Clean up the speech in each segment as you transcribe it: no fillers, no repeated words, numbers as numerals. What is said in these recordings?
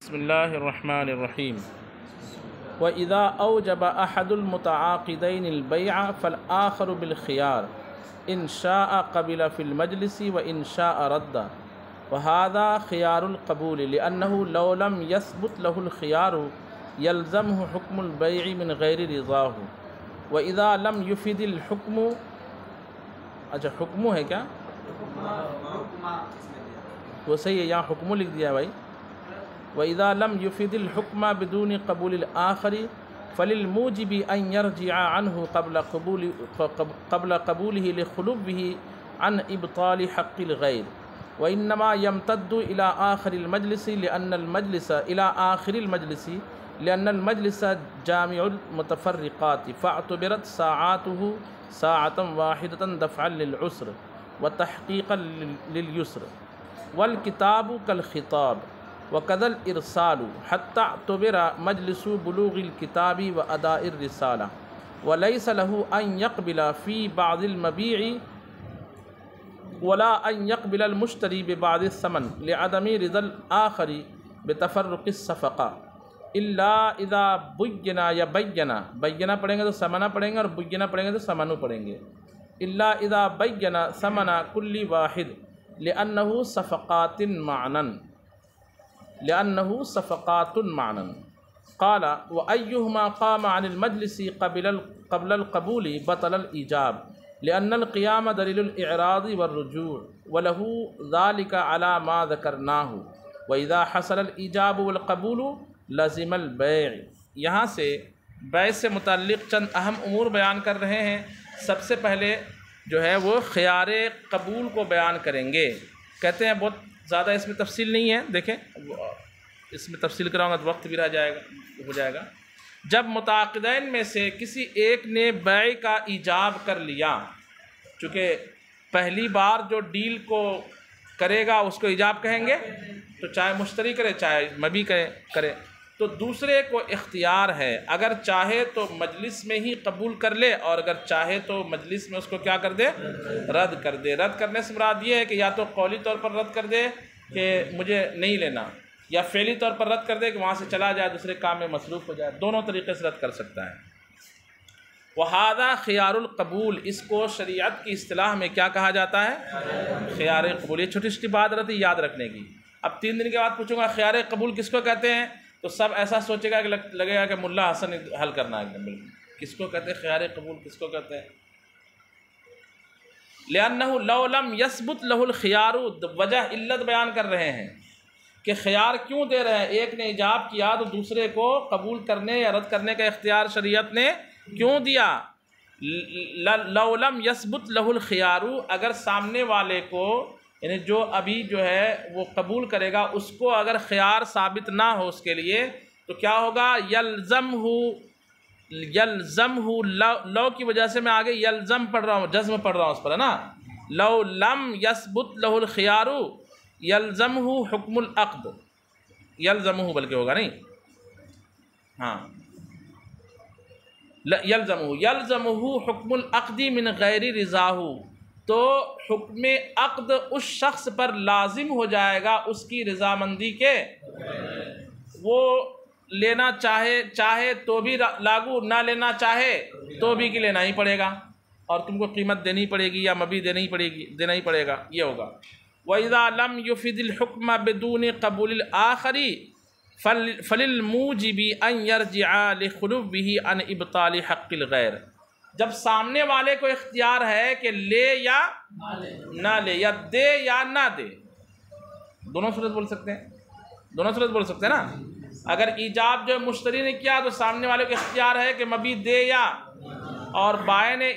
بسم اللہ الرحمن الرحیم وَإِذَا أَوْجَبَ أَحَدُ الْمُتَعَاقِدَيْنِ الْبَيْعَ فَالْآخَرُ بِالْخِيَارِ إِنْ شَاءَ قَبِلَ فِي الْمَجْلِسِ وَإِنْ شَاءَ رَدَّ وَهَذَا خِيَارُ الْقَبُولِ لِأَنَّهُ لَوْ لَمْ يَثْبُتْ لَهُ الْخِيَارُ يَلْزَمُهُ حُكْمُ الْبَيْعِ مِنْ غَيْرِ رِضَاهُ وَإِذَا لَمْ يُفِدِ الْحُكْمُ اچھا حکم ہے کیا وہ صحیح ہے، یہاں حکم لکھ دیا ہے بھائی۔ وَإِذَا لَمْ يُفِدِ الْحُكْمَ بِدُونِ قَبُولِ الْآخَرِ فَلِلْمُوجِبِ أَنْ يَرْجِعَ عَنْهُ قَبْلَ قَبُولِهِ لِخُلُوِّهِ عَنْ إِبْطَالِ حَقِّ الْغَيْرِ وَإِنَّمَا يَمْتَدُّ إِلَى آخِرِ الْمَجْلِسِ لِأَنَّ الْمَجْلِسَ جَامِعُ الْمُتَفَرِّقَاتِ فَاعْتُبِرَتْ سَاعَاتُهُ سَاعَةً وَاحِدَةً دَفْعًا لِلْعُسْرِ وَتَحْقِيقًا لِلْيُسْرِ وَالْكِتَابُ كَالْخِطَابِ وَكَذَا الْإِرْسَالُ حَتَّى اعْتُبِرَ مَجْلِسُ بُلُوغِ الْكِتَابِ وَأَدَاءِ الرِّسَالَةِ وَلَيْسَ لَهُ أَنْ يَقْبِلَ فِي بَعْضِ الْمَبِيعِ وَلَا أَنْ يَقْبِلَ الْمُشْتَرِي بِبَعْضِ الثَّمَنِ لِعَدَمِ رِضَى الْآخَرِ بِتَفَرُّقِ الصَّفَقَةِ إِلَّا إِذَا بُيِّنَ یا بَيَّنَ پڑھیں گے تو سمنا پڑھیں گے، اور بُيِّنَ پڑھیں گے تو سمنو پڑھیں گے۔ إِلَّا إِذَا بَيَّنَ ثَمَنَ كُلِّ وَاحِدٍ لِأَنَّهُ صَفَقَاتٌ مَعْنًا قال وأيهما قام عن المجلس قبل القبول بطل الإيجاب لأن القيام دليل الإعراض والرجوع وله ذلك على ما ذكرناه وإذا حصل الإيجاب والقبول لزم البيع۔ یہاں سے بیع سے متعلق چند اہم امور بیان کر رہے ہیں۔ سب سے پہلے جو ہے وہ خیار قبول کو بیان کریں گے۔ کہتے ہیں بہت زیادہ اس میں تفصیل نہیں ہے، دیکھیں اس میں تفصیل کراؤں گا تو وقت بھی ہو جائے گا۔ جب متعاقدین میں سے کسی ایک نے بیع کا ایجاب کر لیا، چونکہ پہلی بار جو ڈیل کو کرے گا اس کو ایجاب کہیں گے، تو چاہے مشتری کرے چاہے مبی کرے، تو دوسرے کو اختیار ہے، اگر چاہے تو مجلس میں ہی قبول کر لے، اور اگر چاہے تو مجلس میں اس کو کیا کر دے، رد کر دے۔ رد کرنے سے مراد یہ ہے کہ یا تو قولی طور پر رد کر دے کہ مجھے نہیں لینا، یا فعلی طور پر رد کر دے کہ وہاں سے چلا جائے، دوسرے کام میں مصروف ہو جائے، دونوں طریقے سے رد کر سکتا ہے۔ وَهَذَا خِيَارُ الْقَبُولِ، اس کو شریعت کی اصطلاح میں کیا کہا جاتا ہے؟ خیار قبول۔ یہ چھوٹی چھوٹی بات رہتی یاد رکھنے کی۔ اب 3 دن کے بعد پوچھوں گا خیار قبول کس کو کہتے ہیں، تو سب ایسا سوچے گا کہ لگے گا کہ ملا حسن حل کرنا ہے ایک دم بالکل۔ کس کو کہتے ہیں خیار قبول، کس کو کہتے ہیں؟ لِأَنَّهُ لَوْ لَمْ يَثْبُتْ لَهُ الْخِيَارُ، وجہ علت بیان کر رہے ہیں کہ خیار کیوں دے رہے ہیں۔ ایک نے ایجاب کیا تو دوسرے کو قبول کرنے یا رد کرنے کا اختیار شریعت نے کیوں دیا؟ لَوْ لَمْ يَثْبُتْ لَهُ الْخِيَارُ، اگر سامنے والے کو یعنی جو ابھی جو ہے وہ قبول کرے گا اس کو اگر خیار ثابت نہ ہو اس کے لیے، تو کیا ہوگا؟ یلزمہ لو کی وجہ سے میں آگے یلزم پڑھ رہا ہوں، جزم پڑھ رہا ہوں اس پر، ہے نا۔ لو لم یثبت لہ الخیار یلزمہ حکم العقد، یلزمہ بلکہ ہوگا نہیں، ہاں یلزمہ حکم العقد من غیر رضاہ، تو حکم عقد اس شخص پر لازم ہو جائے گا اس کی رضامندی کے، وہ لینا چاہے تو بھی لاگو، نہ لینا چاہے تو بھی کہ لینا ہی پڑے گا، اور تم کو قیمت دینی پڑے گی یا مبی دینا ہی پڑے گا، یہ ہوگا۔ وَإِذَا لَمْ يُفِدِ الْحُكْمَ بِدُونِ قَبُولِ الْآخَرِ فَلِلْمُوجِبِ أَنْ يَرْجِعَ لِخُلُوِّهِ عَنْ إِبْطَالِ حَقِّ الْغَيْرِ، جب سامنے والے کو اختیار ہے کہ لے یا نہ لے، یا دے یا نہ دے، دونوں صورت بول سکتے ہیں نا۔ اگر ایجاب جو مشتری نے کیا تو سامنے والے کو اختیار ہے کہ مبی دے یا، اور بائع نے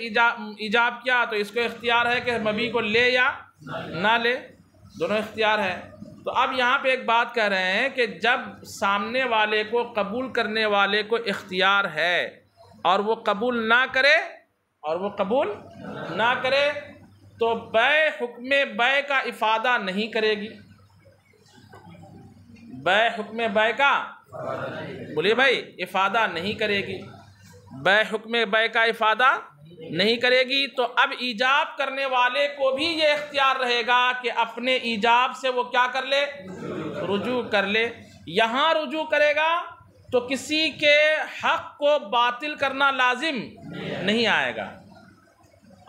ایجاب کیا تو اس کو اختیار ہے کہ مبی کو لے یا نہ لے، دونوں اختیار ہے۔ تو اب یہاں پہ ایک بات کہہ رہے ہیں کہ جب سامنے والے کو قبول کرنے والے کو اختیار ہے اور وہ قبول نہ کرے تو بیع حکم بیع کا افادہ نہیں کرے گی۔ بیع حکم بیع کا بولیے بھائی افادہ نہیں کرے گی، بیع حکم بیع کا افادہ نہیں کرے گی، تو اب ایجاب کرنے والے کو بھی یہ اختیار رہے گا کہ اپنے ایجاب سے وہ کیا کر لے، رجوع کر لے۔ یہاں رجوع کرے گا تو کسی کے حق کو باطل کرنا لازم نہیں آئے گا،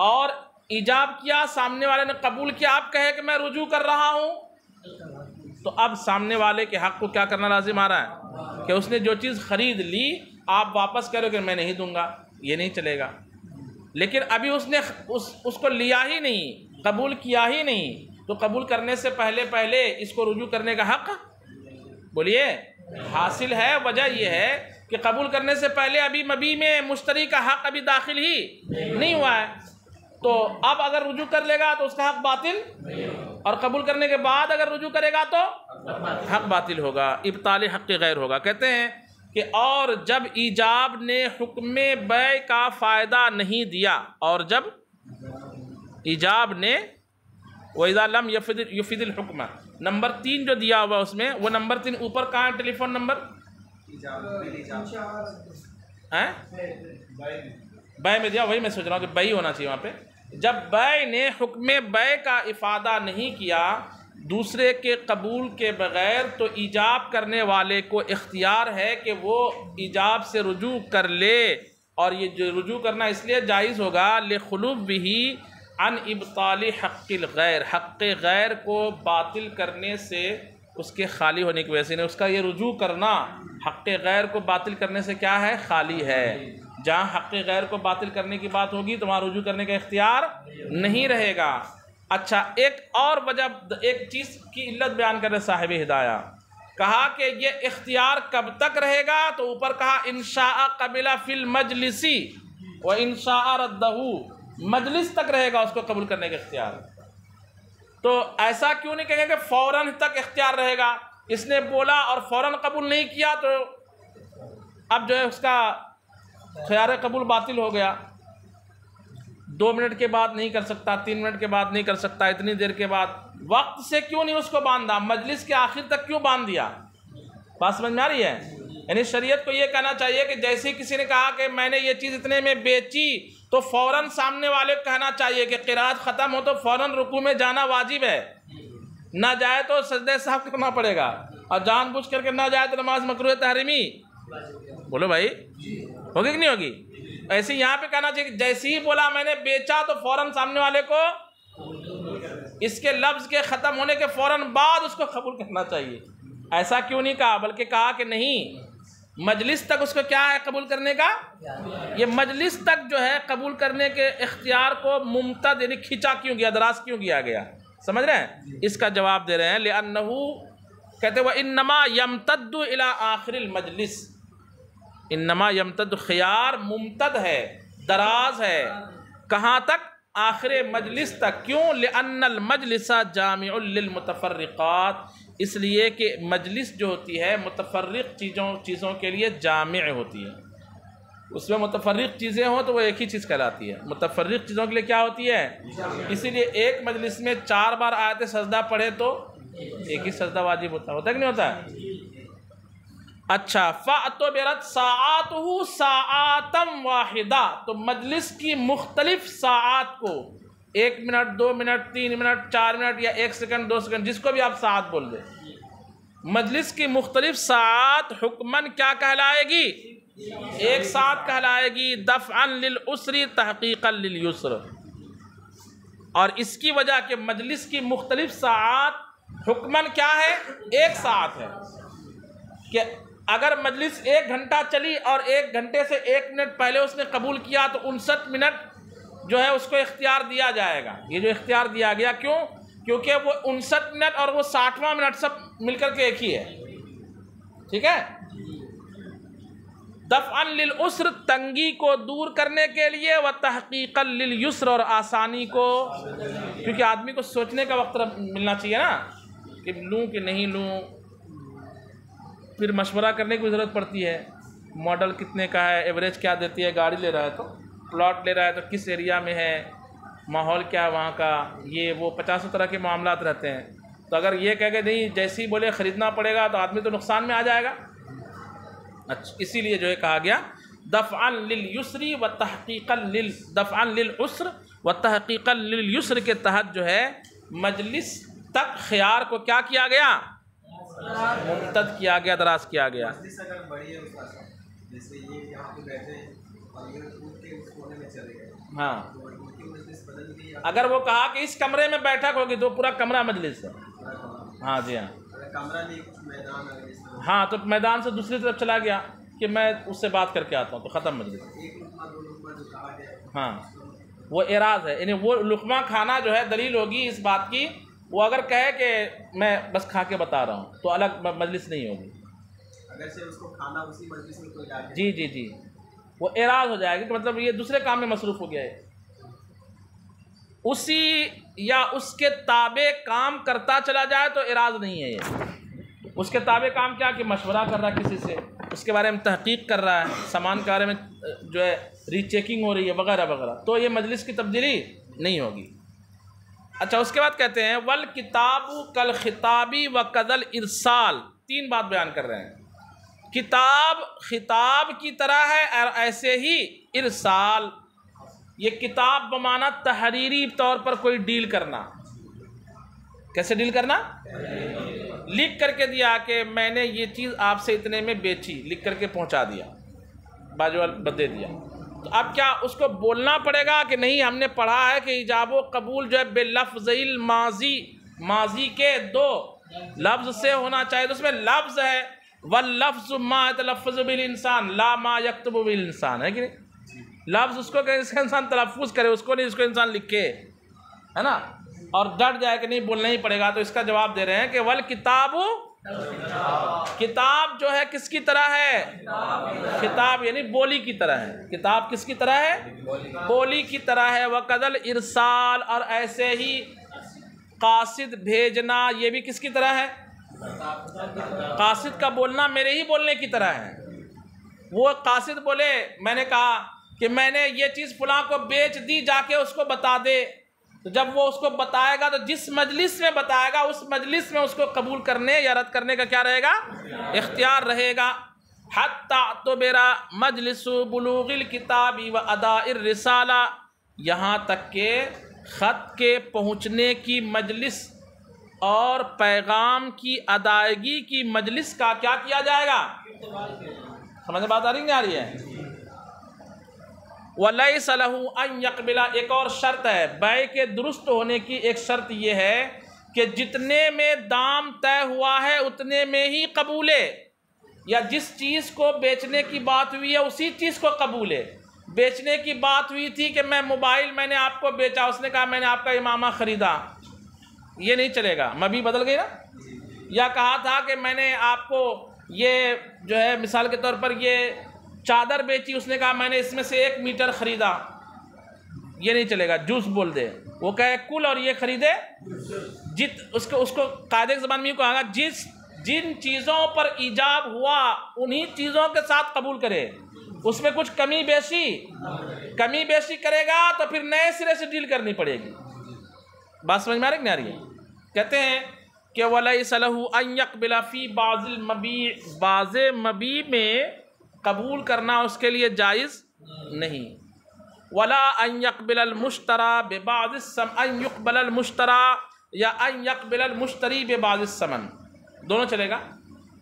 اور ایجاب کیا، سامنے والے نے قبول کیا، آپ کہے کہ میں رجوع کر رہا ہوں، تو اب سامنے والے کے حق کو کیا کرنا لازم آ رہا ہے کہ اس نے جو چیز خرید لی آپ واپس کرو کہ میں نہیں دوں گا، یہ نہیں چلے گا۔ لیکن ابھی اس نے اس کو لیا ہی نہیں، قبول کیا ہی نہیں، تو قبول کرنے سے پہلے اس کو رجوع کرنے کا حق بولیے حاصل ہے۔ وجہ یہ ہے کہ قبول کرنے سے پہلے ابھی مبی میں مشتری کا حق ابھی داخل ہی نہیں ہوا ہے، تو اب اگر رجوع کر لے گا تو اس کا حق باطل، اور قبول کرنے کے بعد اگر رجوع کرے گا تو حق باطل ہوگا، ابطال حق غیر ہوگا۔ کہتے ہیں کہ اور جب ایجاب نے حکم بیع کا فائدہ نہیں دیا، اور جب ایجاب نے وَإِذَا لَمْ يُفِدِ الْحُكْمَ، نمبر 3 جو دیا ہوا اس میں، وہ نمبر 3 اوپر کہاں ہے ٹیلی فون نمبر؟ بیع میں دیا، وہی میں سوچ رہا ہوں کہ بیع ہونا چاہیے وہاں پہ۔ جب بیع نے حکم بیع کا افادہ نہیں کیا دوسرے کے قبول کے بغیر، تو ایجاب کرنے والے کو اختیار ہے کہ وہ ایجاب سے رجوع کر لے، اور یہ جو رجوع کرنا اس لیے جائز ہوگا لخلو بہ عن ابطال حق الغیر، حق غیر کو باطل کرنے سے، اس کے خالی ہونے کی وجہ سے، اس کا یہ رجوع کرنا حق غیر کو باطل کرنے سے کیا ہے؟ خالی ہے۔ جہاں حق غیر کو باطل کرنے کی بات ہوگی تو وہاں رجوع کرنے کا اختیار نہیں رہے گا۔ اچھا، ایک اور وجہ، ایک چیز کی علت بیان کر رہے صاحب ہدایہ، کہا کہ یہ اختیار کب تک رہے گا؟ تو اوپر کہا انشاء قبل فی المجلس و انشاء ردہ، مجلس تک رہے گا اس کو قبول کرنے کا اختیار۔ تو ایسا کیوں نہیں کہیں گے کہ فوراً تک اختیار رہے گا؟ اس نے بولا اور فوراً قبول نہیں کیا تو اب جو ہے اس کا خیار قبول باطل ہو گیا، 2 منٹ کے بعد نہیں کر سکتا، 3 منٹ کے بعد نہیں کر سکتا، اتنی دیر کے بعد، وقت سے کیوں نہیں اس کو باندھا؟ مجلس کے آخر تک کیوں باندھ دیا؟ بات سمجھ میں آ رہی ہے؟ یعنی شریعت کو یہ کہنا چاہیے کہ جیسے کسی نے کہا کہ میں نے یہ چیز اتنے میں بیچی، تو فوراً سامنے والے کو کہنا چاہیے کہ قرات ختم ہو تو فوراً رکوع میں جانا واجب ہے، نہ جائے تو سجدہ سہو کرنا پڑے گا، اور جان بوجھ کر کے نہ جائے تو نماز مکروہ تحریمی۔ بولو بھائی، ہوگی کہ نہیں ہوگی؟ ایسے یہاں پہ کہنا چاہیے کہ جیسے ہی بولا میں نے بیچا تو فوراً سامنے والے کو اس کے لفظ کے ختم ہونے کے فوراً بعد اس کو قبول کرنا چاہیے۔ ایسا کیوں نہیں کہا، بلکہ کہا کہ نہیں، مجلس تک اس کو کیا ہے قبول کرنے کا؟ یہ مجلس تک جو ہے قبول کرنے کے اختیار کو ممتد، یعنی کھینچا کیوں گیا، دراز کیوں کیا گیا؟ سمجھ رہے ہیں؟ اس کا جواب دے رہے ہیں لِأَنَّهُ، کہتے ہیں وَإِنَّمَا يَمْتَدُّ إِلَىٰ آخِرِ الْمَجْلِسِ، انما یمتد خیار ممتد ہے، دراز ہے، کہاں تک؟ آخر مجلس تک۔ کیوں؟ لأن المجلس جامع للمتفرقات، اس لیے کہ مجلس جو ہوتی ہے متفرق چیزوں کے لیے جامع ہوتی ہے، اس میں متفرق چیزیں ہوں تو وہ ایک ہی چیز کہلاتی ہے۔ متفرق چیزوں کے لیے کیا ہوتی ہے؟ اسی لیے ایک مجلس میں 4 بار آیت سجدہ پڑھے تو ایک ہی سجدہ واجب ہوتا ہے کہ نہیں ہوتا ہے؟ اچھا، فَأَعْتَبَرَتْ سَاعَاتُهُ سَاعَاتًا وَاحِدَةً، تو مجلس کی مختلف ساعات کو، 1 منٹ، 2 منٹ، 3 منٹ، 4 منٹ، یا 1 سیکنڈ، 2 سیکنڈ، جس کو بھی آپ ساعت بول دیں، مجلس کی مختلف ساعات حکماً کیا کہلائے گی؟ ایک ساعت کہلائے گی، دفعاً للعسر تحقیقاً للیسر۔ اور اس کی وجہ کہ مجلس کی مختلف ساعات حکماً کیا ہے؟ ایک ساعت ہے، کہ اگر مجلس 1 گھنٹہ چلی اور 1 گھنٹے سے 1 منٹ پہلے اس نے قبول کیا تو 59 منٹ جو ہے اس کو اختیار دیا جائے گا۔ یہ جو اختیار دیا گیا کیوں؟ کیونکہ وہ 59 منٹ اور وہ 60واں منٹ سب مل کر کے ایک ہی ہے، ٹھیک ہے؟ دفعاً للعسر، تنگی کو دور کرنے کے لیے، و تحقیقاً للیسر، اور آسانی کو، کیونکہ آدمی کو سوچنے کا وقت ملنا چاہیے نا، کہ لوں کہ نہیں لوں، پھر مشورہ کرنے کی ضرورت پڑتی ہے، ماڈل کتنے کا ہے، ایوریج کیا دیتی ہے، گاڑی لے رہا ہے تو پلاٹ لے رہا ہے تو کس ایریا میں ہے، ماحول کیا ہے وہاں کا، یہ وہ 50 طرح کے معاملات رہتے ہیں۔ تو اگر یہ کہہ کہ نہیں جیسے ہی بولے خریدنا پڑے گا تو آدمی تو نقصان میں آ جائے گا۔ اچھا، اسی لیے جو ہے کہا گیا دفعاً للیسر و تحقیقاً دفعاً للعسر و تحقیقاً للیسر کے تحت جو ہے مجلس تک خیار کو کیا کیا گیا؟ ممتد کیا گیا، دراز کیا گیا. مجلس اگر بڑی ہے اس کا جیسے یہ یہاں پہ بیٹھے ہیں اور یہ اٹھ کے اس کونے میں چلے گئے ہاں تو ان کی مجلس بدل گئی. اگر وہ کہا کہ اس کمرے میں بیٹھک ہوگی تو پورا کمرہ مجلس ہے. ہاں جی ہاں اگر کمرہ نہیں کچھ میدان ہے اس طرح ہاں تو میدان سے دوسری طرف چلا گیا کہ میں اس سے بات کر کے آتا ہوں تو ختم مجلس. ایک لقمہ دو لقمہ جو کہا گیا ہاں وہ اعراض ہے، یعنی وہ لقمہ کھانا جو ہے دلیل ہوگی اس بات کی. وہ اگر کہے کہ میں بس کھا کے بتا رہا ہوں تو الگ مجلس نہیں ہوگی. اگر سے اس کو کھانا اسی مجلس میں کوئی لا کے جی جی جی وہ اعراض ہو جائے گا کہ مطلب یہ دوسرے کام میں مصروف ہو گیا ہے. اسی یا اس کے تابع کام کرتا چلا جائے تو اعراض نہیں ہے. یہ اس کے تابع کام کیا کہ مشورہ کر رہا ہے کسی سے، اس کے بارے میں تحقیق کر رہا ہے، سامان کے بارے میں جو ہے ری چیکنگ ہو رہی ہے وغیرہ وغیرہ، تو یہ مجلس کی تبدیلی نہیں ہوگی. اچھا اس کے بعد کہتے ہیں والکتاب کالخطابی وکذل ارسال. 3 بات بیان کر رہے ہیں. کتاب خطاب کی طرح ہے اور ایسے ہی ارسال. یہ کتاب بمعنی تحریری طور پر کوئی ڈیل کرنا. کیسے ڈیل کرنا؟ لکھ کر کے دیا کہ میں نے یہ چیز آپ سے اتنے میں بیچی، لکھ کر کے پہنچا دیا، باجوال بدے دیا. تو اب کیا اس کو بولنا پڑے گا کہ نہیں ہم نے پڑھا ہے کہ ایجاب و قبول جو ہے بلفظ الماضی، ماضی کے 2 لفظ سے ہونا چاہیے. تو اس میں لفظ ہے واللفظ ما يتلفظ به الانسان لا ما يكتب به الانسان، ہے کہ نہیں؟ لفظ اس کو کہ اس کا انسان تلفظ کرے، اس کو نہیں اس کو انسان لکھے، ہے نا، اور ڈٹ جائے کہ نہیں بولنا ہی پڑے گا. تو اس کا جواب دے رہے ہیں کہ والکتاب، کتاب جو ہے کس کی طرح ہے؟ کتاب یعنی بولی کی طرح ہے. کتاب کس کی طرح ہے؟ بولی کی طرح ہے. وقدل ارسال، اور ایسے ہی قاصد بھیجنا یہ بھی کس کی طرح ہے؟ قاصد کا بولنا میرے ہی بولنے کی طرح ہے. وہ قاصد بولے میں نے کہا کہ میں نے یہ چیز فلاں کو بیچ دی، جا کے اس کو بتا دے. تو جب وہ اس کو بتائے گا تو جس مجلس میں بتائے گا اس مجلس میں اس کو قبول کرنے یا رد کرنے کا کیا رہے گا؟ اختیار رہے گا. حتی تبرا مجلس بلوغ الکتاب و اداء الرسالہ، یہاں تک کہ خط کے پہنچنے کی مجلس اور پیغام کی ادائیگی کی مجلس کا کیا کیا جائے گا؟ سمجھ بات آ رہی نہیں آ رہی ہے؟ وَلَيْسَ لَهُ أَن يَقْبِلَ، ایک اور شرط ہے بیع کے درست ہونے کی. ایک شرط یہ ہے کہ جتنے میں دام طے ہوا ہے اتنے میں ہی قبولے، یا جس چیز کو بیچنے کی بات ہوئی ہے اسی چیز کو قبولے. بیچنے کی بات ہوئی تھی کہ میں موبائل میں نے آپ کو بیچا، اس نے کہا میں نے آپ کا امامہ خریدا، یہ نہیں چلے گا، مبی بدل گئی نا. یا کہا تھا کہ میں نے آپ کو یہ جو ہے مثال کے طور پر یہ چادر بیچی، اس نے کہا میں نے اس میں سے 1 میٹر خریدا، یہ نہیں چلے گا. جوس بول دے، وہ کہے کل اور یہ خریدے اس کو قاعدے کی زبان میں کہا گا جن چیزوں پر ایجاب ہوا انہی چیزوں کے ساتھ قبول کرے. اس میں کچھ کمی بیشی کرے گا تو پھر نئے سرے سے ڈیل کرنی پڑے گی. بات سمجھ میں آ رہی کہ نہیں آ رہی ہے؟ کہتے ہیں کہ وَلَيْسَ لَهُ أَن يَقْبِلَ فِي بَعْضِ الْمَبِيعِ، بعض مبیع میں قبول کرنا اس کے لیے جائز نہیں. ولا ان يقبل المشترى ببعض الثمن، ان يقبل المشترى یا ان يقبل المشتری ببعض الثمن، دونوں چلے گا.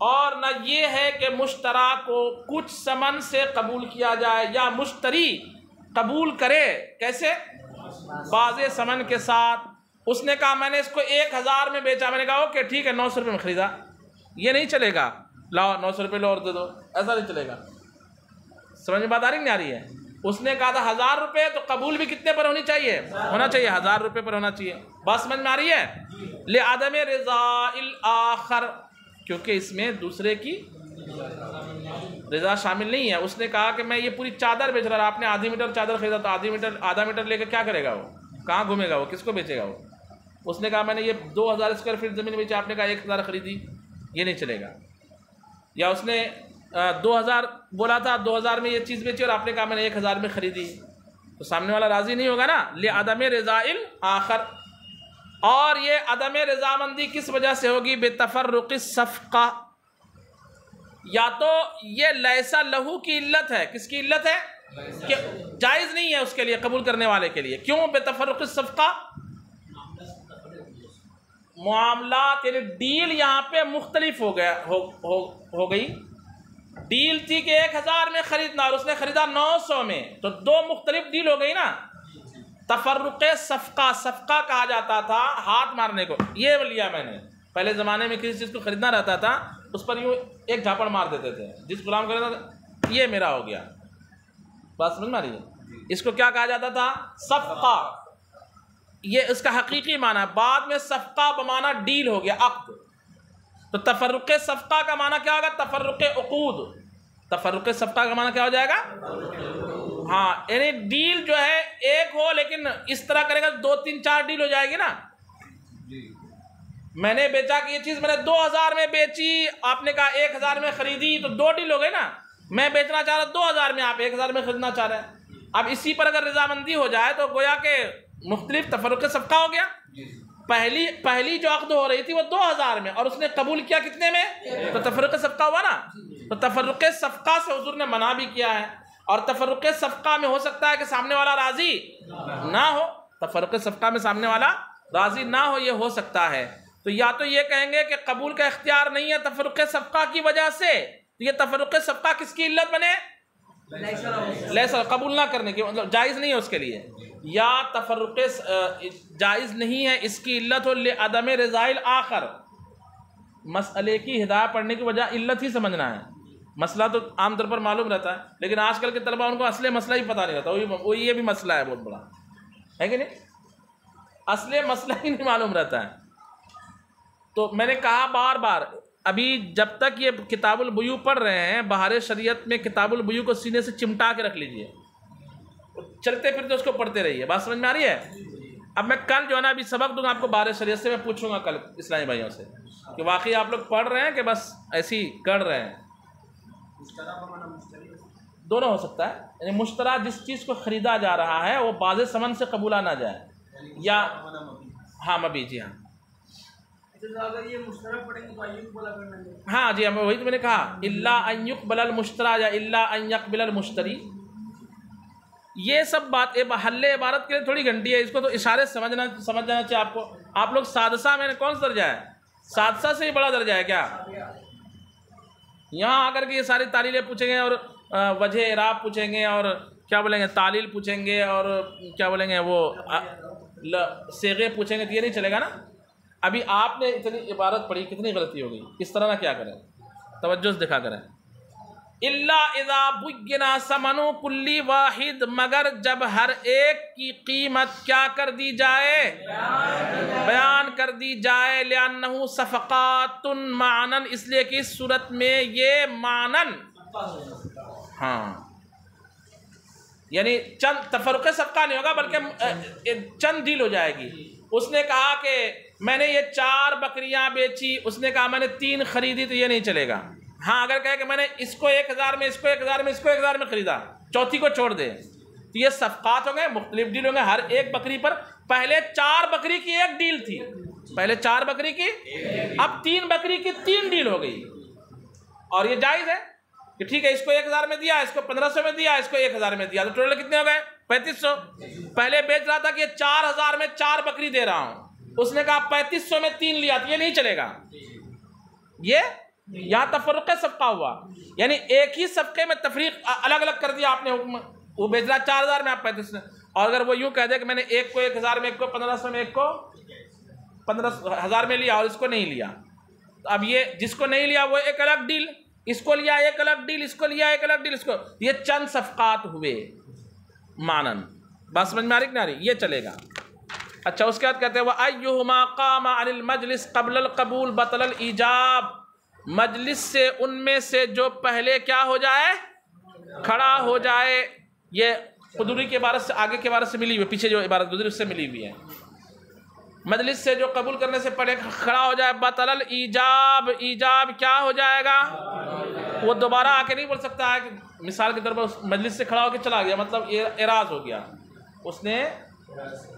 اور نہ یہ ہے کہ مشترا کو کچھ ثمن سے قبول کیا جائے، یا مشتری قبول کرے کیسے؟ بعض ثمن کے ساتھ. اس نے کہا میں نے اس کو 1000 میں بیچا، میں نے کہا اوکے ٹھیک ہے 900 روپے میں خریدا، یہ نہیں چلے گا. لاؤ 900 روپے لو اور دے دو، ایسا نہیں چلے گا. سمجھ میں بات آ رہی نہیں آ رہی ہے؟ اس نے کہا تھا 1000 روپے، تو قبول بھی کتنے پر ہونی چاہیے؟ ہونا چاہیے 1000 روپے پر ہونا چاہیے. بات سمجھ میں آ رہی ہے؟ لعدم رضا الاخر، کیونکہ اس میں دوسرے کی رضا شامل نہیں ہے. اس نے کہا کہ میں یہ پوری چادر بیچ رہا، آپ نے آدھی میٹر چادر خریدا، تو آدھا میٹر لے کے کیا کرے گا وہ؟ کہاں گھومے گا وہ؟ کس کو بیچے گا وہ؟ اس نے کہا میں نے یہ 2000 اسکوائر فٹ زمین بیچی، آپ نے کہا 1000 خریدی، یہ نہیں چلے گا. یا اس نے 2000 بولا تھا، 2000 میں یہ چیز بیچی اور آپ نے کہا میں نے 1000 میں خریدی، تو سامنے والا راضی نہیں ہوگا نا. لعدم رضا الاخر. اور یہ عدم رضامندی کس وجہ سے ہوگی؟ بتفرق الصفقہ. یا تو یہ لیسا لہو کی علت ہے. کس کی علت ہے؟ کہ جائز نہیں ہے اس کے لیے، قبول کرنے والے کے لیے. کیوں؟ بتفرق الصفقہ، معاملات یعنی ڈیل یہاں پہ مختلف ہو گئی. ڈیل تھی کہ 1000 میں خریدنا اور اس نے خریدا 900 میں، تو دو مختلف ڈیل ہو گئی نا. تفرق صفقہ، صفقہ کہا جاتا تھا ہاتھ مارنے کو. یہ لیا میں نے، پہلے زمانے میں کسی چیز کو خریدنا رہتا تھا اس پر یوں ایک جھاپڑ مار دیتے تھے، جس غلام کو خریدنا تھا یہ میرا ہو گیا. بات سمجھ میں آ رہی ہے؟ اس کو کیا کہا جاتا تھا؟ صفقہ. یہ اس کا حقیقی معنی ہے. بعد میں صفقہ بمعنی ڈیل ہو گیا، عقد. تو تفرق صفقہ کا معنی کیا ہوگا؟ تفرق عقود. تفرق صفقہ کا معنی کیا ہو جائے گا؟ ہاں، یعنی ڈیل جو ہے ایک ہو لیکن اس طرح کرے گا 2 3 4 ڈیل ہو جائے گی نا. میں نے بیچا کہ یہ چیز میں نے 2000 میں بیچی، آپ نے کہا 1000 میں خریدی، تو 2 ڈیل ہو گئی نا. میں بیچنا چاہ رہا 2000 میں، آپ 1000 میں خریدنا چاہ رہے ہیں. اب اسی پر اگر رضامندی ہو جائے تو گویا کہ مختلف تفرق صفقہ ہو گیا. پہلی جو عقد ہو رہی تھی وہ 2000 میں اور اس نے قبول کیا کتنے میں؟ تو تفرق صفقہ ہوا نا. تو تفرق صفقہ سے حضور نے منع بھی کیا ہے. اور تفرق صفقہ میں ہو سکتا ہے کہ سامنے والا راضی نہ ہو. تفرق صفقہ میں سامنے والا راضی نہ ہو، یہ ہو سکتا ہے. تو یا تو یہ کہیں گے کہ قبول کا اختیار نہیں ہے تفرق صفقہ کی وجہ سے، تو یہ تفرق صفقہ کس کی علت بنے؟ لیسر، قبول نہ کرنے کی، مطلب جائز نہیں ہے اس کے لیے. یا تفرق جائز نہیں ہے، اس کی علت ہو لعدم رضائل آخر. مسئلے کی ہدایت پڑھنے کی وجہ علت ہی سمجھنا ہے. مسئلہ تو عام طور پر معلوم رہتا ہے، لیکن آج کل کے طلبہ ان کو اصل مسئلہ ہی پتہ نہیں رہتا. وہ یہ بھی مسئلہ ہے بہت بڑا، ہے کہ نہیں؟ اصل مسئلہ ہی نہیں معلوم رہتا ہے. تو میں نے کہا بار بار، ابھی جب تک یہ کتاب البیوع پڑھ رہے ہیں، بہار شریعت میں کتاب البیوع کو سینے سے چمٹا کے رکھ لیجئے، چلتے پھرتے اس کو پڑھتے رہیے. بات سمجھ میں آ رہی ہے؟ اب میں کل جو ہے نا ابھی سبق دوں گا آپ کو بہار شریعت سے. میں پوچھوں گا کل اسلامی بھائیوں سے کہ واقعی آپ لوگ پڑھ رہے ہیں کہ بس ایسی کر رہے ہیں. دونوں ہو سکتا ہے. یعنی مشترا جس چیز کو خریدا جا رہا ہے وہ باز ثمن سے قبولا نہ جائے، یا ہاں مبی، جی ہاں ہاں جی ہاں، وہی تو میں نے کہا الا ان يقبل المشترى یا الا ان يقبل المشتری. یہ سب بات حل عبارت کے لیے تھوڑی گھنٹی ہے، اس کو تو اشارے سمجھ جانا چاہیے آپ کو. آپ لوگ سادسہ میں کون سا درجہ ہے؟ سادسہ سے ہی بڑا درجہ ہے کیا؟ یہاں آ کر کے یہ ساری تعلیلیں پوچھیں گے اور وجہ اعراب پوچھیں گے اور کیا بولیں گے تعلیل پوچھیں گے اور کیا بولیں گے وہ صیغے پوچھیں گے، تو یہ نہیں چلے گا نا. ابھی آپ نے اتنی عبارت پڑھی، کتنی غلطی ہو گئی. اس طرح نہ کیا کریں، توجہ سے دکھا کریں. الا اذا بین ثمن کل واحد، مگر جب ہر ایک کی قیمت کیا کر دی جائے؟ بیان کر دی جائے. لأنہ صفقات معنا، اس لیے کہ اس صورت میں یہ معنن، ہاں یعنی چند تفرق صفقہ نہیں ہوگا بلکہ چند ڈیل ہو جائے گی. اس نے کہا کہ میں نے یہ 4 بکریاں بیچی، اس نے کہا میں نے 3 خریدی، تو یہ نہیں چلے گا. ہاں اگر کہے کہ میں نے اس کو 1000 میں، اس کو 1000 میں، اس کو 1000 میں خریدا، چوتھی کو چھوڑ دے، تو یہ صفقات ہوں گے، مختلف ڈیل ہوں گے ہر ایک بکری پر. پہلے 4 بکری کی ایک ڈیل تھی، پہلے 4 بکری کی، اب 3 بکری کی 3 ڈیل ہو گئی. اور یہ جائز ہے کہ ٹھیک ہے اس کو 1000 میں دیا، اس کو 1500 میں دیا، اس کو 1000 میں دیا، تو ٹوٹل کتنے ہو گئے؟ 3500. پہلے بیچ رہا تھا کہ 4000 میں 4 بکری دے رہا ہوں، اس نے کہا 3500 میں 3 لیا، تو یہ نہیں چلے گا. یہ یہاں تفرق صفقہ ہوا، یعنی ایک ہی صفقے میں تفریق الگ الگ کر دیا آپ نے حکم. وہ بیچ رہا 4000 میں، آپ 3500. اور اگر وہ یوں کہہ دے کہ میں نے ایک کو 1000 میں، ایک کو 1500 میں، ایک کو 15000 میں لیا اور اس کو نہیں لیا، تو اب یہ جس کو نہیں لیا وہ ایک الگ ڈیل، اس کو لیا ایک الگ ڈیل، اس کو لیا ایک الگ ڈیل، اس کو، یہ چند صفقات ہوئے مانن. بات سمجھ میں آ رہی کہ نہیں آ رہی؟ یہ چلے گا. اچھا اس کے بعد کہتے ہیں وَأَيُّهُمَا قَامَ عَنِ الْمَجْلِسِ قَبْلَ الْقَبُولِ بَطَلَ الْإِيجَابِ، مجلس سے ان میں سے جو پہلے کیا ہو جائے؟ کھڑا ہو جائے. یہ قدوری کی عبارت سے آگے کی عبارت سے ملی ہوئی، پیچھے جو عبارت گزری اس سے ملی ہوئی ہے. مجلس سے جو قبول کرنے سے پہلے کھڑا ہو جائے، بطل الایجاب، ایجاب کیا ہو جائے گا؟ وہ دوبارہ آ کے نہیں بول سکتا ہے کہ مثال کے طور پر مجلس سے کھڑا ہو کے چلا گیا، مطلب اعراض ہو گیا، اس نے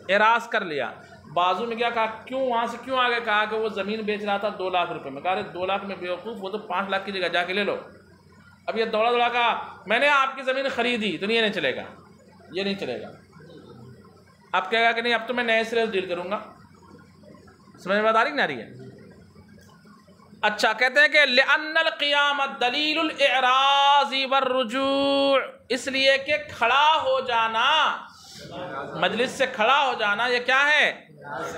اعراض کر لیا. بازو میں کیا کہا، کیوں وہاں سے کیوں آگے کہا کہ وہ زمین بیچ رہا تھا 2 لاکھ روپے میں. کہا 2 لاکھ میں بیوقوف، وہ تو 5 لاکھ کی جگہ جا کے لے لو. اب یہ دوڑا دوڑا کہا میں نے آپ کی زمین خریدی، تو یہ نہیں چلے گا، یہ نہیں چلے گا. اب کہے گا کہ نہیں اب تو میں نئے سرے سے ڈیل کروں گا. سمجھ میں بات آ رہی نہیں آ رہی ہے؟ اچھا، کہتے ہیں کہ لأن القیام دلیل الاعراض والرجوع، اس لیے کہ کھڑا ہو جانا، مجلس سے کھڑا ہو جانا یہ کیا ہے؟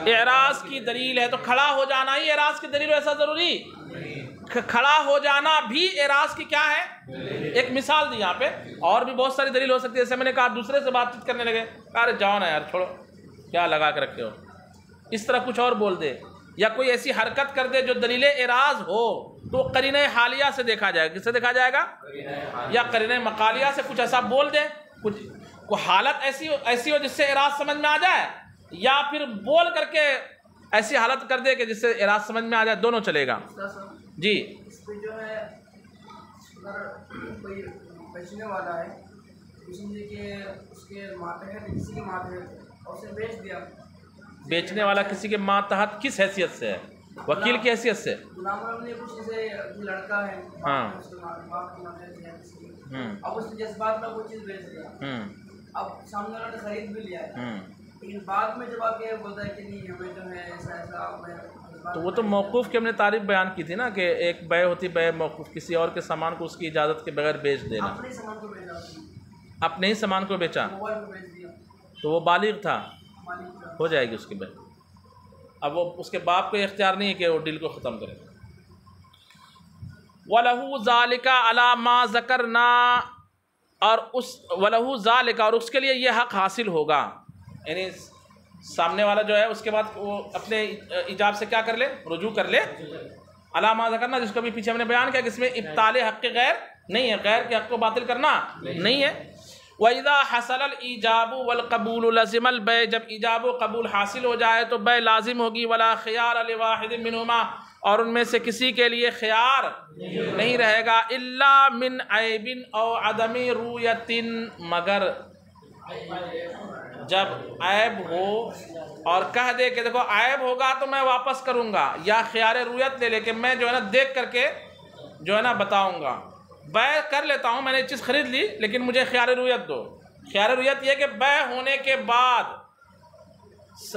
اعراض کی دلیل ہے۔ تو کھڑا ہو جانا ہی اعراض کی دلیل، ایسا ضروری؟ کھڑا ہو جانا بھی اعراض کی کیا ہے؟ ایک مثال دی یہاں پہ، اور بھی بہت ساری دلیل ہو سکتی ہے۔ جیسے میں نے کہا دوسرے سے بات چیت کرنے لگے، ارے جاؤ نا یار، چھوڑو، کیا لگا کے رکھے ہو، اس طرح کچھ اور بول دے، یا کوئی ایسی حرکت کر دے جو دلیل اعراض ہو، تو قرینہ حالیہ سے دیکھا جائے گا۔ کس سے دیکھا جائے گا؟ یا قرینہ مقالیہ سے کچھ ایسا بول دے، کوئی حالت ایسی ہو جس سے اعراض سمجھ میں آ جائے، یا پھر بول کر کے ایسی حالت کر دے کہ جس سے اعراض سمجھ میں آ جائے، دونوں چلے گا۔ جی، اس پہ جو ہے اگر کوئی بیچنے والا ہے، سمجھے کہ اس کے ماتحت کسی کے ماتحت اور اسے بیچ دیا، بیچنے والا کسی کے ماتحت کس حیثیت سے ہے؟ وکیل کی حیثیت سے؟ غلام نے کچھ جیسے لڑکا ہے، ہاں، اس کے باپ کے ماتحت ہے کسی کی، اب اس نے جذبات میں وہ چیز بیچ دیا، اب سامنے والا نے خرید بھی لیا ہے، لیکن بعد میں جب آ کے بولتا ہے کہ نہیں ہمیں جو ہے ایسا ایسا، تو وہ تو موقوف کی ہم نے تعریف بیان کی تھی نا، کہ ایک بے ہوتی بے موقوف، کسی اور کے سامان کو اس کی اجازت کے بغیر بیچ دینا۔ اپنے سامان کو بیچا، اپنے ہی سامان کو بیچا موبائل کو بیچ دیا، تو وہ بالغ تھا، مالک کا ہو جائے گی اس کی بے۔ اب وہ اس کے باپ کو اختیار نہیں ہے کہ وہ ڈیل کو ختم کرے۔ وَلَهُ ذَلِكَ عَلَى مَا ذَكَرْنَا، اور اس وَلَهُ ذَلِكَ، اور اس کے لیے یہ حق حاصل ہوگا، یعنی سامنے والا جو ہے اس کے بعد وہ اپنے ایجاب سے کیا کر لے؟ رجوع کر لے۔ عَلَى مَا ذَكَرْنَا، جس کو بھی پیچھے ہم نے بیان کیا کہ اس میں ابطال حق غیر نہیں ہے، غیر کے حق کو باطل کرنا نہیں ہے۔ وَإِذَا حَصَلَ الْإِيجَابُ وَالْقَبُولُ لَزِمَ الْبَيْعُ، جب ایجاب و قبول حاصل ہو جائے تو بیع لازم ہوگی۔ وَلَا خِيَارَ لِوَاحِدٍ مِّنْهُمَا، اور ان میں سے کسی کے لیے خیار نہیں رہے گا، إِلَّا مِنْ عَيْبٍ أَوْ عَدَمِ رُؤْيَةٍ، مگر جب عیب ہو اور کہہ دے کہ دیکھو عیب ہوگا تو میں واپس کروں گا، یا خیار رویت لے لے کہ میں جو ہے نا دیکھ کر کے جو ہے نا بتاؤں گا، بیع کر لیتا ہوں، میں نے چیز خرید لی لیکن مجھے خیار رویت دو۔ خیار رویت یہ کہ بیع ہونے کے بعد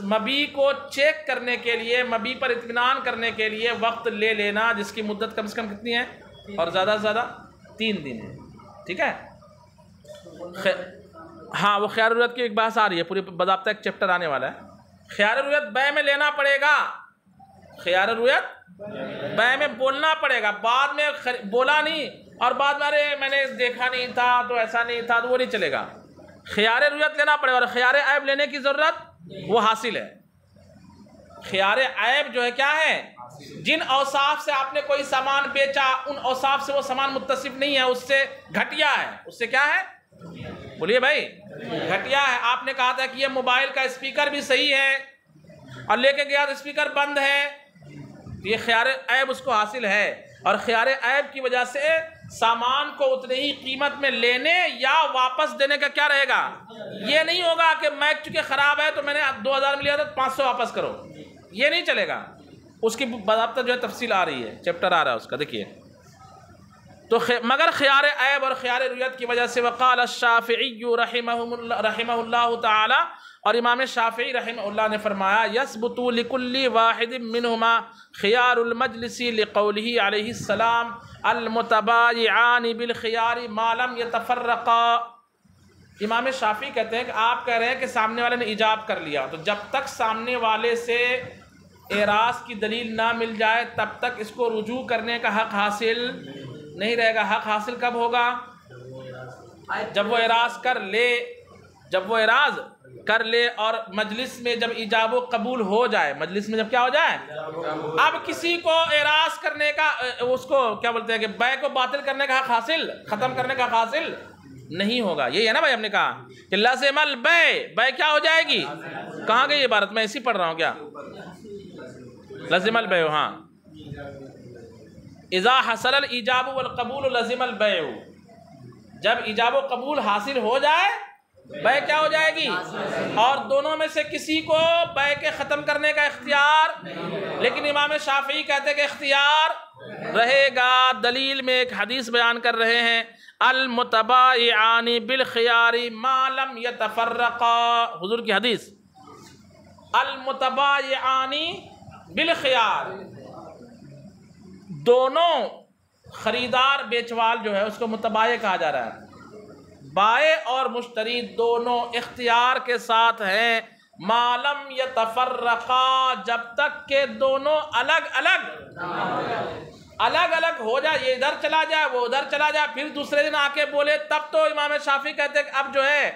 مبی کو چیک کرنے کے لیے، مبی پر اطمینان کرنے کے لیے وقت لے لینا، جس کی مدت کم سے کم کتنی ہے؟ اور زیادہ سے زیادہ 3 دن ہے، ٹھیک ہے؟ ہاں، وہ خیار رویت کی ایک بحث آ رہی ہے، پوری باضابطہ ایک چیپٹر آنے والا ہے۔ خیار رویت بیع میں لینا پڑے گا، خیار رویت بیع میں بولنا پڑے گا، بعد میں بولا نہیں اور بعد میں ارے میں نے دیکھا نہیں تھا تو ایسا نہیں تھا، تو وہ نہیں چلے گا۔ خیار رویت لینا پڑے گا، اور خیار عیب لینے کی ضرورت وہ حاصل ہے۔ خیار عیب جو ہے کیا ہے؟ جن اوصاف سے آپ نے کوئی سامان بیچا، ان اوصاف سے وہ سامان متصف نہیں ہے، اس سے گھٹیا ہے، اس سے کیا ہے؟ بولیے بھائی، گھٹیا ہے۔ آپ نے کہا تھا کہ یہ موبائل کا اسپیکر بھی صحیح ہے اور لے کے گیا تو اسپیکر بند ہے، تو یہ خیار عیب اس کو حاصل ہے، اور خیار عیب کی وجہ سے سامان کو اتنے ہی قیمت میں لینے یا واپس دینے کا کیا رہے گا؟ یہ نہیں ہوگا کہ میک چونکہ خراب ہے تو میں نے 2000 میں لیا تھا 500 واپس کرو، یہ نہیں چلے گا۔ اس کی باضابطہ جو ہے تفصیل آ رہی ہے، چیپٹر آ رہا ہے اس کا، دیکھیے تو مگر خیار عیب اور خیار رویت کی وجہ سے وقال الشافعی رحمہ اللہ تعالی، اور امام شافعی رحمہ اللہ نے فرمایا یثبت لکل واحد منہما خیار المجلس لقولہ علیہ السلام المتبایعان بالخیار ما لم یتفرقا۔ امام شافعی کہتے ہیں کہ آپ کہہ رہے ہیں کہ سامنے والے نے ایجاب کر لیا، تو جب تک سامنے والے سے اعراض کی دلیل نہ مل جائے تب تک اس کو رجوع کرنے کا حق حاصل نہیں رہے گا۔ حق حاصل کب ہوگا؟ جب وہ اعراض کر لے، جب وہ اعراض کر لے اور مجلس میں جب ایجاب و قبول ہو جائے، مجلس میں جب کیا ہو جائے، اب کسی کو اعراض کرنے کا، اس کو کیا بولتے ہیں کہ بیع کو باطل کرنے کا حق حاصل، ختم کرنے کا حق حاصل نہیں ہوگا۔ یہی ہے نا بھائی، ہم نے کہا کہ لازم البیع، بیع کیا ہو جائے گی؟ کہاں گئی عبارت؟ میں اسی پڑھ رہا ہوں کیا؟ لازم البیع، ہاں، اذا حصل الایجاب والقبول لازم البیع، جب ایجاب و قبول حاصل ہو جائے بیع کیا ہو جائے گی؟ اور دونوں میں سے کسی کو بیع کے ختم کرنے کا اختیار، لیکن امام شافعی کہتے ہیں کہ اختیار رہے گا۔ دلیل میں ایک حدیث بیان کر رہے ہیں المتبائعان بالخیار ما لم یتفرقا، حضور کی حدیث، المتبائعان بالخیار، دونوں خریدار بیچوال جو ہے اس کو متبائع کہا جا رہا ہے، بائع اور مشتری دونوں اختیار کے ساتھ ہیں، ما لم یتفرقا، جب تک کہ دونوں الگ الگ ہو جائے، یہ ادھر چلا جائے وہ ادھر چلا جائے، پھر دوسرے دن آ کے بولے، تب تو امام شافعی کہتے ہیں کہ اب جو ہے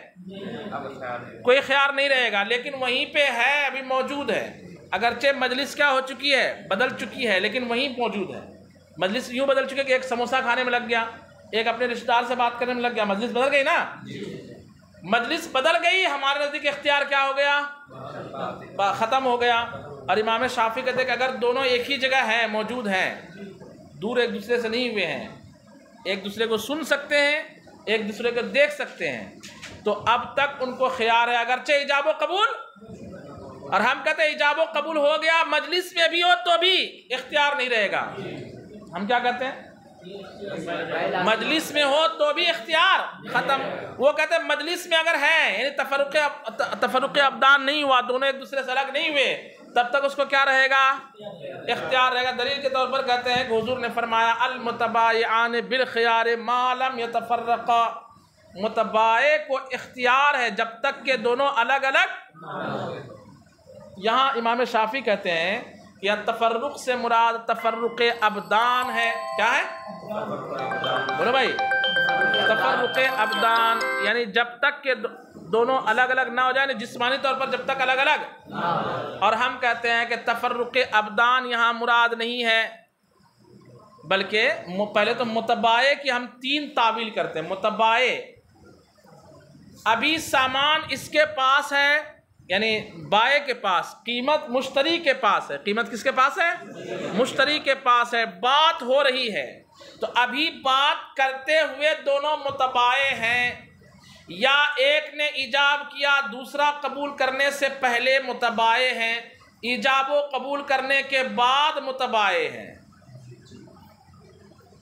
کوئی خیار نہیں رہے گا، لیکن وہیں پہ ہے، ابھی موجود ہے، اگرچہ مجلس کیا ہو چکی ہے، بدل چکی ہے، لیکن وہیں موجود ہے۔ مجلس یوں بدل چکے کہ ایک سموسہ کھانے میں لگ گیا، ایک اپنے رشتہ دار سے بات کرنے میں لگ گیا، مجلس بدل گئی نا، مجلس بدل گئی، ہمارے نزدیک اختیار کیا ہو گیا، ختم ہو گیا۔ اور امام شافعی کہتے ہیں کہ اگر دونوں ایک ہی جگہ ہیں، موجود ہیں، دور ایک دوسرے سے نہیں ہوئے ہیں، ایک دوسرے کو سن سکتے ہیں، ایک دوسرے کو دیکھ سکتے ہیں، تو اب تک ان کو خیار ہے، اگرچہ ایجاب و قبول، اور ہم کہتے ہیں ایجاب و قبول ہو گیا، مجلس میں بھی ہو تو بھی اختیار نہیں رہے گا۔ ہم کیا کہتے ہیں، مجلس میں ہو تو بھی اختیار ختم۔ وہ کہتے ہیں مجلس میں اگر ہے، یعنی تفرق ابدان نہیں ہوا، دونوں ایک دوسرے سے الگ نہیں ہوئے، تب تک اس کو کیا رہے گا، اختیار رہے گا۔ دلیل کے طور پر کہتے ہیں کہ حضور نے فرمایا المتبائعان بالخیار ما لم یتفرقا، متبائع کو اختیار ہے جب تک کہ دونوں الگ الگ۔ یہاں امام شافعی کہتے ہیں کہ تفرق سے مراد تفرق ابدان ہے، کیا ہے بولو بھائی، تفرق ابدان یعنی جب تک کہ دونوں الگ الگ نہ ہو جائیں، جسمانی طور پر جب تک الگ الگ، اور ہم کہتے ہیں کہ تفرق ابدان یہاں مراد نہیں ہے، بلکہ پہلے تو متبائع کی ہم تین تعویل کرتے ہیں۔ متبائع، ابھی سامان اس کے پاس ہے، یعنی بائع کے پاس، قیمت مشتری کے پاس ہے، قیمت کس کے پاس ہے، مشتری کے پاس ہے، بات ہو رہی ہے، تو ابھی بات کرتے ہوئے دونوں متبائع ہیں، یا ایک نے ایجاب کیا دوسرا قبول کرنے سے پہلے متبائع ہیں، ایجاب و قبول کرنے کے بعد متبائع ہیں۔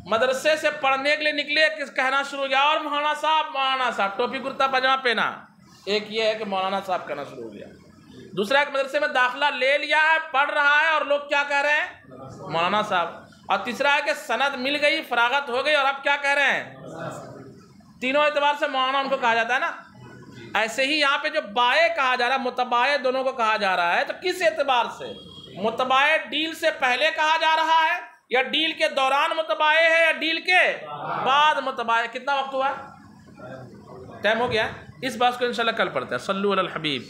مدرسے سے پڑھنے کے لیے نکلے، کہنا شروع ہو گیا، اور مولانا صاحب ٹوپی کرتا پاجامہ پہنا، ایک یہ ہے کہ مولانا صاحب کہنا شروع ہو گیا۔ دوسرا ایک مدرسے میں داخلہ لے لیا ہے، پڑھ رہا ہے، اور لوگ کیا کہہ رہے ہیں، مولانا صاحب۔ اور تیسرا ہے کہ سند مل گئی، فراغت ہو گئی، اور اب کیا کہہ رہے ہیں، تینوں اعتبار سے مولانا ان کو کہا جاتا ہے نا۔ ایسے ہی یہاں پہ جو بائع کہا جا رہا ہے، متبائع دونوں کو کہا جا رہا ہے، تو کس اعتبار سے، متبائع ڈیل سے پہلے کہا جا رہا ہے، یا ڈیل کے دوران متبائع ہے، یا ڈیل کے بعد متبائع؟ کتنا وقت ہوا، ٹائم ہو گیا، اس بات کو انشاءاللہ کل پڑھتے ہیں۔ صلو علی الحبیب۔